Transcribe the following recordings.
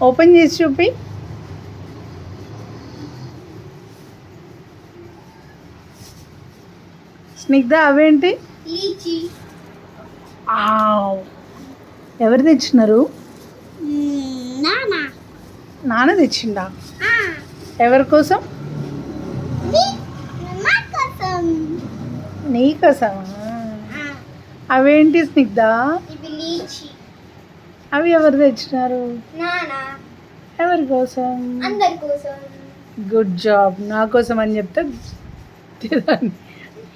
Open చేసి చూపి. స్నిగ్ధ అవేంటి? లీచీ. ఎవరు తెచ్చినారు? నానా. నాన్న తెచ్చిండా? ఎవరి కోసం? మా కోసం. నీ కోసమా? అవేంటి స్నిగ్ధ? ఇవి లీచీ. అవి ఎవరు తెచ్చినారు? నానా. ఎవరి కోసం? అందరి కోసం. Good job. నా కోసం అని చెప్తే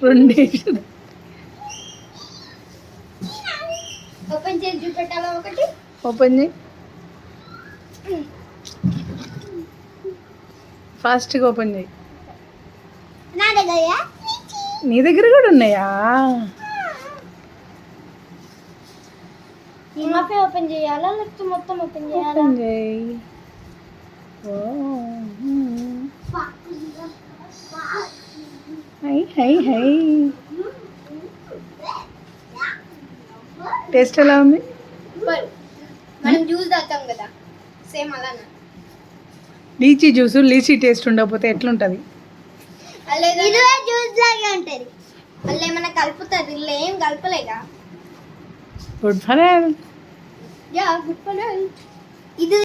రెండేసి. ఓపెన్ చేసి చూపెట్టాలా ఒకటి? ఓపెన్ చేయి, ఫాస్ట్గా ఓపెన్ చేయి. నా దగ్గర నీ దగ్గర కూడా ఉన్నాయా? హాఫే ఓపెన్ చేయాలా లేకపోతే మొత్తం ఓపెన్ చేయాలా? ఓపెన్ చేయి. High high high. టేస్ట్ ఎలా ఉంది? మనం జ్యూస్ తాగుతాం కదా, సేమ్ అలానే. లీచీ జ్యూస్ లీచీ టేస్ట్ ఉండకపోతే ఎట్లుంటుంది? ఇదే జ్యూస్ లాగే ఉంటుంది. అల్ల ఏమైనా కలుపుతుంది? ఇలా ఏం కలపలేగా. Good for health. Yeah, good for health. ఇది